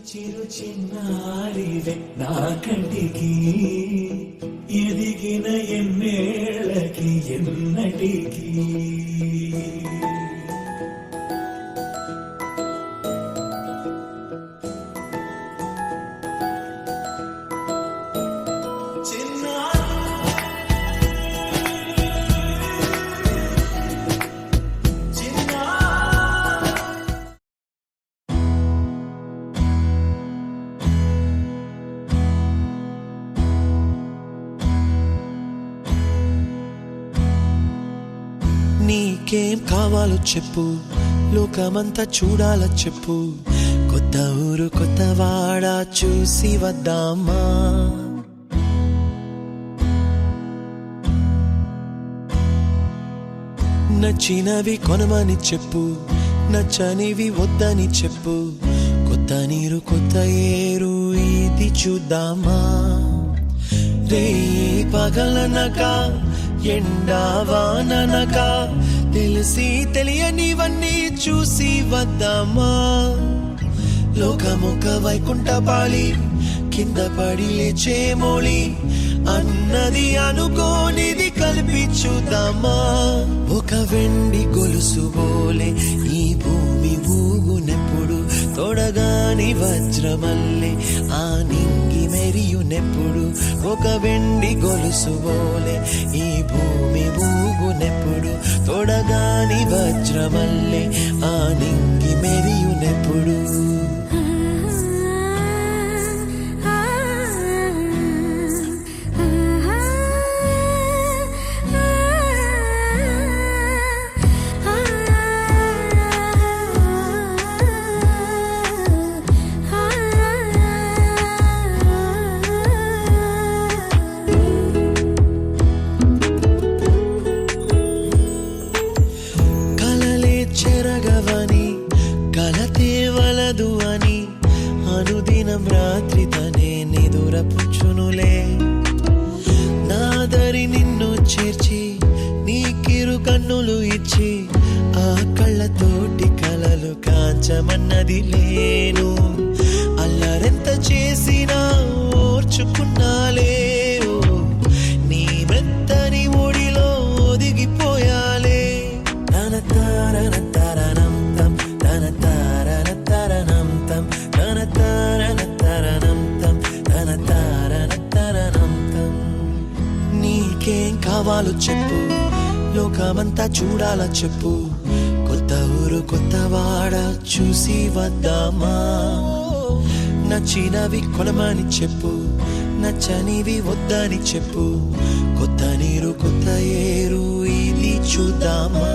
చిరు చిన్నారివే నా కంటికి ఎదిగిన ఎన్నేళ్ళకి ఎన్నటికి నీకేం కావాలో చెప్పు, లోకమంతా చూడాలో చెప్పు, కొత్త ఊరు కొత్త వాడ చూసి వద్దామా. నచ్చినవి కొనమని చెప్పు, నచ్చనివి వద్దని చెప్పు, కొత్త నీరు కొత్త ఏరు ఇది చూద్దామా. రే పగలనక ఎండావాననక తెలిసి తెలియనివన్నీ చూసి వద్దామా. లోకమొక వైకుంఠపాళి కింద పడి లేచే మోళి అన్నది అనుకోనిది కల్పించుదామా. ఒక వెండి గొలుసు బోలే ఈ భూమి ఊగునెప్పుడు, తొడగాని వజ్రమల్లే ఆ నింగి మెరియునెప్పుడు. ఒక వెండి గొలుసు బోలే ఈ భూమి ఊగునెప్పుడు, తొడగాని వజ్రమల్లే ఆ నింగి మెరియునెప్పుడు. చెరగవని కలతే వలదు అని అనుదినం రాత్రి తనే నిదురపుచ్చునులే. నాదరి నిన్ను చేర్చి నీకిరు కన్నులు ఇచ్చి ఆ కళ్ళతోటి కలలు కాంచమన్నది లేను. అల్లరెంత చేసినా ఓర్చుకున్నాలే, నీ మెత్తని ఒడిలో ఒదిగిపోయాలే. తన తారన తరణం తం తన తారన తరణం తం తన తారన తరణం తం తన తారన తరణం తం. నీకేం కావాలో చెప్పు, లోకమంతా చూడాలో చెప్పు, కొత్త ఊరు కొత్త వాడ చూసి వద్దామా. నచ్చినవి కొనమని చెప్పు, నచ్చనివి వద్దని చెప్పు, కొత్త నీరు కొత్త ఏరు ఇది చూద్దామా.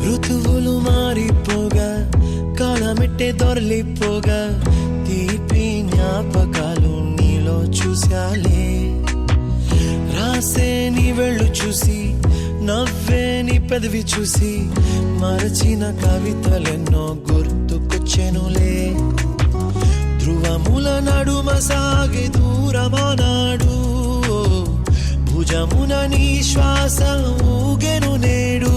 ఋతువులు మారిపోగా కాలమెట్టే దొరలిపోగా తీపి జ్ఞాపకాలు నీలో చూశాలే. రాసే నీ వెళ్ళు చూసి నవ్వే నీ పెదవి చూసి మరచిన కవితలెన్నో గుర్తుకొచ్చెనులే. ధ్రువముల నడుమ సాగే దూరమానాడు, భుజమున నీ శ్వాస ఊగెను నేడు.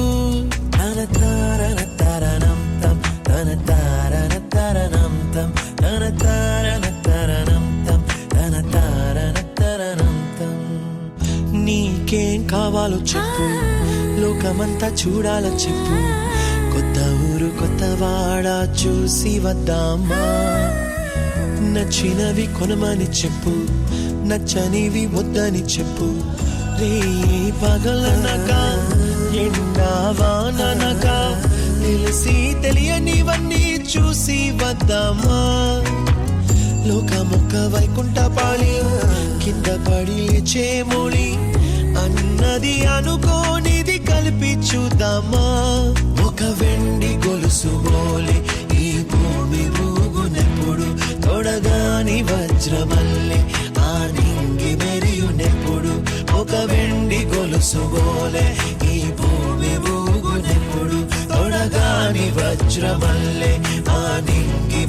తన తారన తరణం తం తన తారన తరణం తం తన తారన తరణం తం తన తారన తరణం తం. నీకేం కావాలో చెప్పు, లోకమంతా చూడాలో చెప్పు, కొత్త ఊరు కొత్త వాడ చూసి వద్దామా. నచ్చినవి కొనమని చెప్పు, నచ్చనివి వద్దని చెప్పు, రే పగలనక ఎండావాననక తెలిసి తెలియనివన్నీ చూసి వద్దామా. లోకమొక్క వైకుంఠపాళి కింద పడి లేచే మోళి అన్నది అనుకోనిది కల్పించుదామా. వజ్రమల్లె ఆ నింగి మెరియునెప్పుడు ఒక వెండి గొలుసు గోలె ఈ భూమి ఊగునెప్పుడు తొడగాని వజ్రమల్లె ఆ నింగి